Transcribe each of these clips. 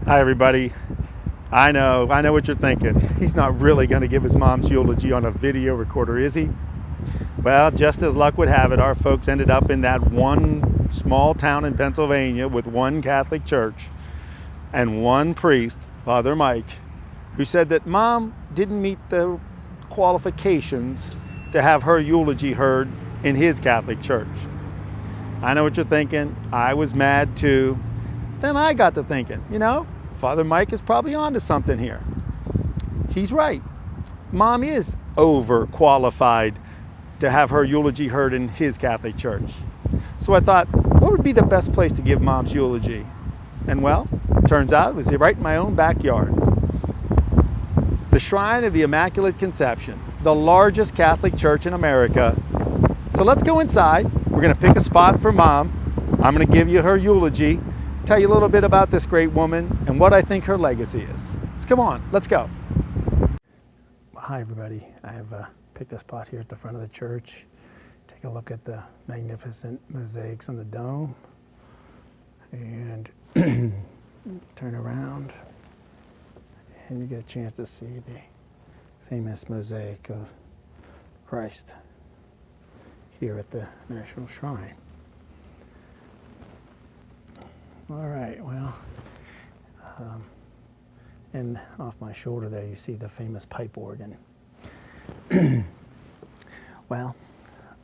Hi everybody. I know what you're thinking. He's not really going to give his mom's eulogy on a video recorder, is he? Well, just as luck would have it, our folks ended up in that one small town in Pennsylvania with one Catholic church and one priest, Father Mike, who said that Mom didn't meet the qualifications to have her eulogy heard in his Catholic church. I know what you're thinking. I was mad too. Then I got to thinking, Father Mike is probably onto something here. He's right. Mom is overqualified to have her eulogy heard in his Catholic church. So I thought, what would be the best place to give Mom's eulogy? And well, turns out it was right in my own backyard. The Shrine of the Immaculate Conception, the largest Catholic church in America. So let's go inside. We're going to pick a spot for Mom. I'm going to give you her eulogy, tell you a little bit about this great woman and what I think her legacy is. So come on, let's go. Hi everybody. I have picked a spot here at the front of the church. Take a look at the magnificent mosaics on the dome and turn around and you get a chance to see the famous mosaic of Christ here at the National Shrine. All right, well, and off my shoulder there you see the famous pipe organ. Well,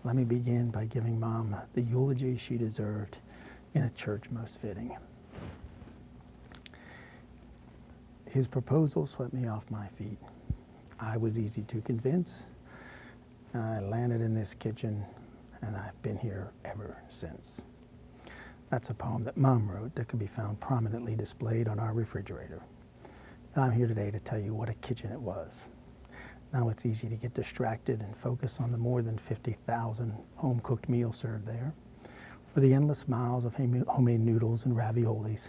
let me begin by giving Mom the eulogy she deserved in a church most fitting. His proposal swept me off my feet. I was easy to convince. I landed in this kitchen and I've been here ever since. That's a poem that Mom wrote that can be found prominently displayed on our refrigerator. And I'm here today to tell you what a kitchen it was. Now it's easy to get distracted and focus on the more than 50,000 home-cooked meals served there, or the endless miles of homemade noodles and raviolis,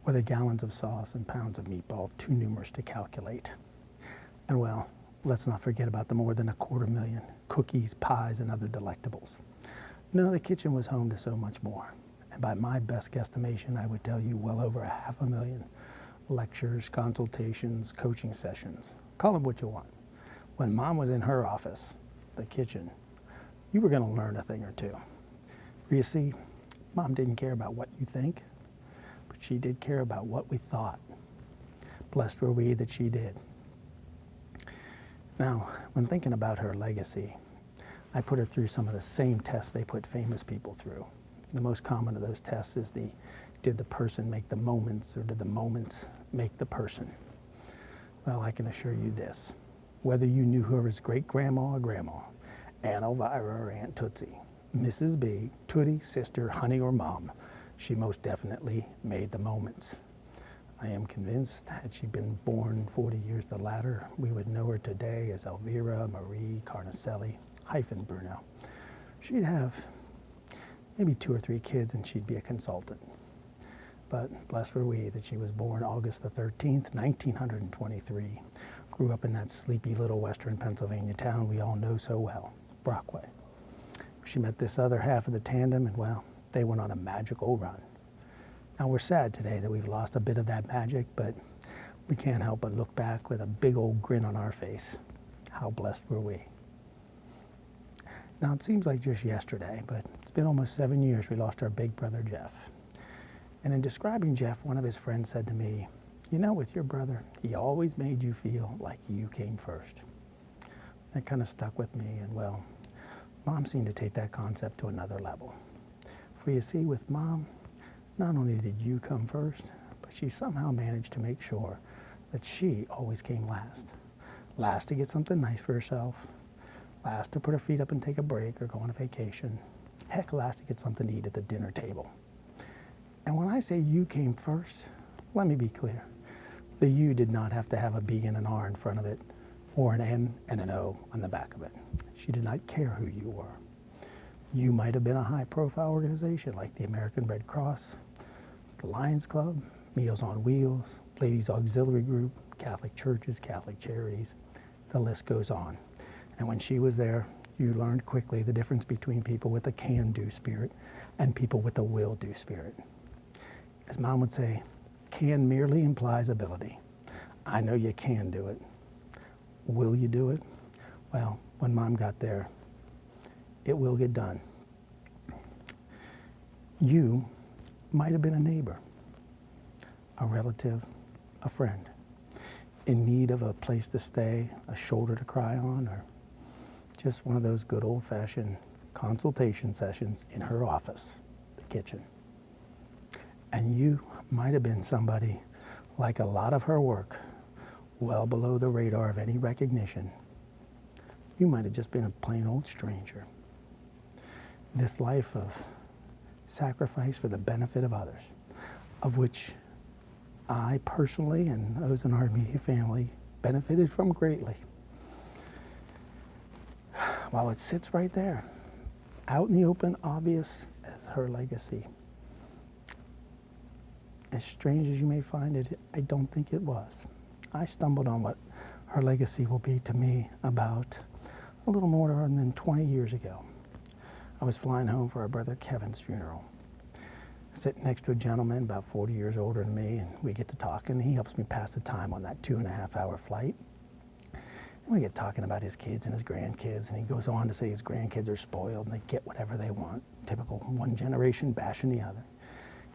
or the gallons of sauce and pounds of meatball too numerous to calculate. And well, let's not forget about the more than 250,000 cookies, pies, and other delectables. No, the kitchen was home to so much more. And by my best guesstimation, I would tell you well over 500,000 lectures, consultations, coaching sessions. Call them what you want. When Mom was in her office, the kitchen, you were going to learn a thing or two. For you see, Mom didn't care about what you think, but she did care about what we thought. Blessed were we that she did. Now, when thinking about her legacy, I put her through some of the same tests they put famous people through. The most common of those tests is did the person make the moments, or did the moments make the person? Well, I can assure you this. Whether you knew her as great-grandma or grandma, Aunt Elvira or Aunt Tootsie, Mrs. B, Tootie, sister, honey, or mom, she most definitely made the moments. I am convinced had she been born 40 years the latter, we would know her today as Elvira Marie Carnicelli - Bruno. She'd have maybe 2 or 3 kids and she'd be a consultant. But blessed were we that she was born August the 13th, 1923. Grew up in that sleepy little western Pennsylvania town we all know so well, Brockway. She met this other half of the tandem and well, they went on a magical run. Now we're sad today that we've lost a bit of that magic, but we can't help but look back with a big old grin on our face. How blessed were we? Now, it seems like just yesterday, but it's been almost 7 years we lost our big brother, Jeff. And in describing Jeff, one of his friends said to me, with your brother, he always made you feel like you came first. That kind of stuck with me, and well, Mom seemed to take that concept to another level. For you see, with Mom, not only did you come first, but she somehow managed to make sure that she always came last. Last to get something nice for herself, last to put her feet up and take a break or go on a vacation. Heck, last to get something to eat at the dinner table. And when I say you came first, let me be clear. The you did not have to have a B and an R in front of it, or an N and an O on the back of it. She did not care who you were. You might have been a high-profile organization like the American Red Cross, the Lions Club, Meals on Wheels, Ladies Auxiliary Group, Catholic churches, Catholic charities. The list goes on. And when she was there, you learned quickly the difference between people with a can-do spirit and people with a will-do spirit. As Mom would say, can merely implies ability. I know you can do it. Will you do it? Well, when Mom got there, it will get done. You might have been a neighbor, a relative, a friend, in need of a place to stay, a shoulder to cry on, or just one of those good old-fashioned consultation sessions in her office, the kitchen. And you might have been somebody, like a lot of her work, well below the radar of any recognition. You might have just been a plain old stranger. This life of sacrifice for the benefit of others, of which I personally and those in our immediate family benefited from greatly. While it sits right there, out in the open, obvious as her legacy. As strange as you may find it, I don't think it was. I stumbled on what her legacy will be to me about a little more than 20 years ago. I was flying home for our brother Kevin's funeral. Sitting next to a gentleman about 40 years older than me, and we get to talking. He helps me pass the time on that 2.5-hour flight. And we get talking about his kids and his grandkids, and he goes on to say his grandkids are spoiled and they get whatever they want. Typical one generation bashing the other.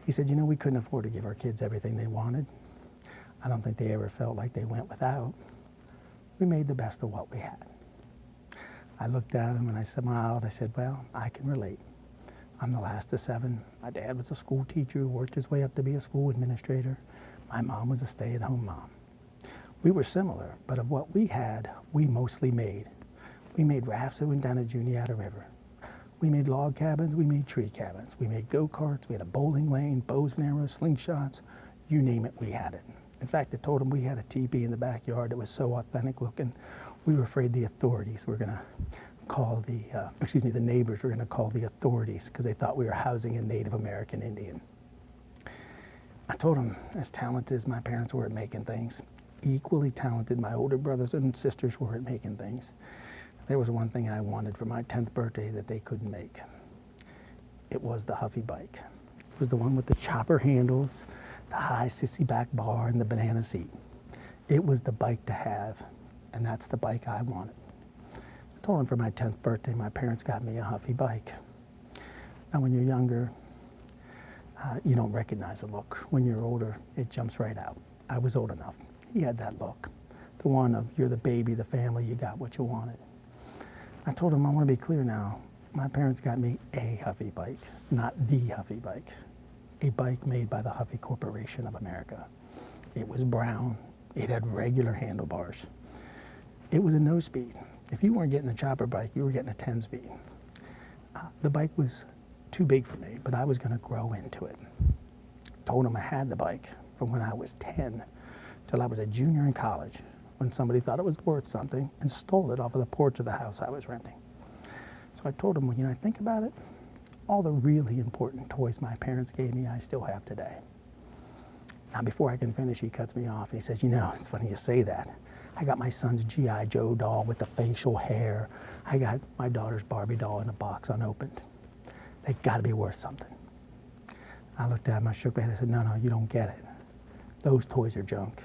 He said, you know, we couldn't afford to give our kids everything they wanted. I don't think they ever felt like they went without. We made the best of what we had. I looked at him and I smiled. I said, well, I can relate. I'm the last of 7. My dad was a school teacher who worked his way up to be a school administrator. My mom was a stay-at-home mom. We were similar, but of what we had, we mostly made. We made rafts that went down the Juniata River. We made log cabins, we made tree cabins. We made go-karts, we had a bowling lane, bows and arrows, slingshots, you name it, we had it. In fact, I told him we had a teepee in the backyard that was so authentic looking, we were afraid the authorities were gonna call the neighbors were gonna call the authorities because they thought we were housing a Native American Indian. I told him, as talented as my parents were at making things, equally talented my older brothers and sisters were at making things. There was one thing I wanted for my 10th birthday that they couldn't make. It was the Huffy bike. It was the one with the chopper handles, the high sissy back bar, and the banana seat. It was the bike to have, and that's the bike I wanted. I told them for my 10th birthday, my parents got me a Huffy bike. Now, when you're younger, you don't recognize the look. When you're older, it jumps right out. I was old enough. He had that look, the one of you're the baby, the family, you got what you wanted. I told him I want to be clear now. My parents got me a Huffy bike, not the Huffy bike. A bike made by the Huffy Corporation of America. It was brown. It had regular handlebars. It was a no-speed. If you weren't getting the chopper bike, you were getting a 10-speed. The bike was too big for me, but I was going to grow into it. Told him I had the bike from when I was 10 till I was a junior in college, when somebody thought it was worth something and stole it off of the porch of the house I was renting. So I told him, well, you know, I think about it, all the really important toys my parents gave me, I still have today. Now, before I can finish, he cuts me off and he says, you know, it's funny you say that. I got my son's G.I. Joe doll with the facial hair. I got my daughter's Barbie doll in a box unopened. They gotta be worth something. I looked at him, I shook my head, I said, no, you don't get it. Those toys are junk.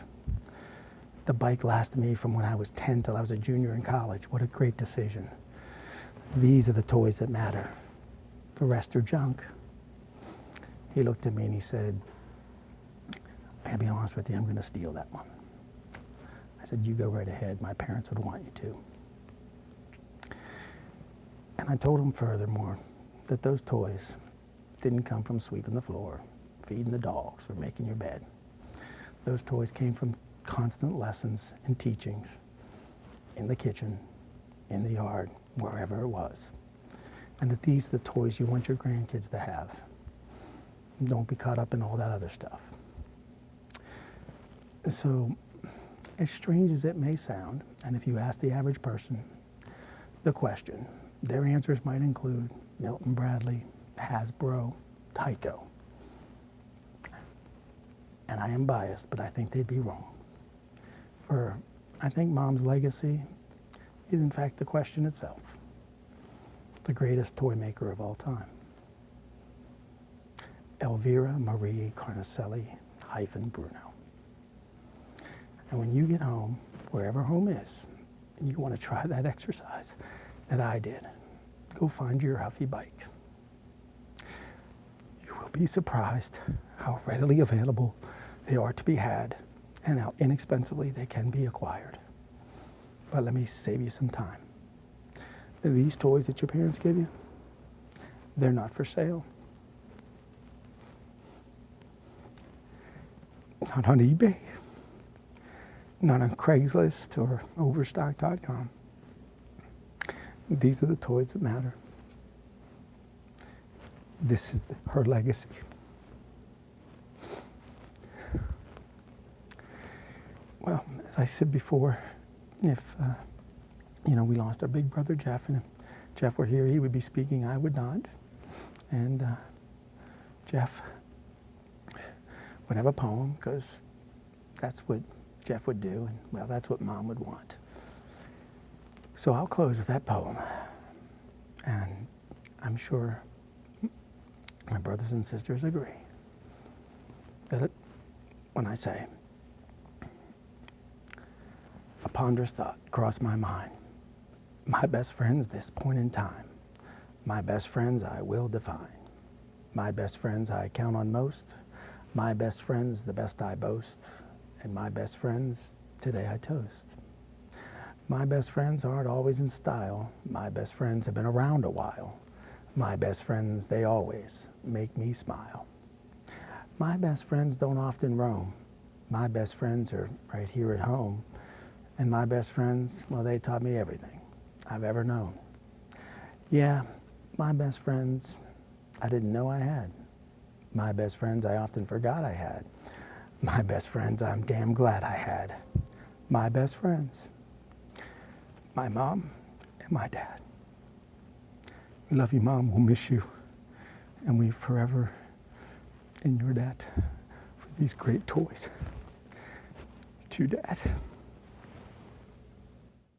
The bike lasted me from when I was 10 till I was a junior in college. What a great decision. These are the toys that matter. The rest are junk. He looked at me and he said, I gotta be honest with you, I'm gonna steal that one. I said, you go right ahead. My parents would want you to. And I told him furthermore that those toys didn't come from sweeping the floor, feeding the dogs, or making your bed. Those toys came from constant lessons and teachings in the kitchen, in the yard, wherever it was. And that these are the toys you want your grandkids to have. Don't be caught up in all that other stuff. So, as strange as it may sound, and if you ask the average person the question, their answers might include Milton Bradley, Hasbro, Tyco. And I am biased, but I think they'd be wrong. I think Mom's legacy is in fact the question itself. The greatest toy maker of all time. Elvira Marie Carnicelli momtribute1.Bruno. And when you get home, wherever home is, and you want to try that exercise that I did, go find your Huffy bike. You will be surprised how readily available they are to be had and how inexpensively they can be acquired. But let me save you some time. These toys that your parents give you, they're not for sale. Not on eBay, not on Craigslist or Overstock.com. These are the toys that matter. This is her legacy. Well, as I said before, if we lost our big brother Jeff, and if Jeff were here, he would be speaking, I would not. And Jeff would have a poem, because that's what Jeff would do, and well, that's what Mom would want. So I'll close with that poem. And I'm sure my brothers and sisters agree that when I say, a ponderous thought crossed my mind. My best friends this point in time. My best friends I will define. My best friends I count on most. My best friends the best I boast. And my best friends today I toast. My best friends aren't always in style. My best friends have been around a while. My best friends, they always make me smile. My best friends don't often roam. My best friends are right here at home. And my best friends, well, they taught me everything I've ever known. Yeah, my best friends, I didn't know I had. My best friends, I often forgot I had. My best friends, I'm damn glad I had. My best friends, my mom and my dad. We love you, Mom. We'll miss you. And we forever in your debt for these great toys. You too, Dad.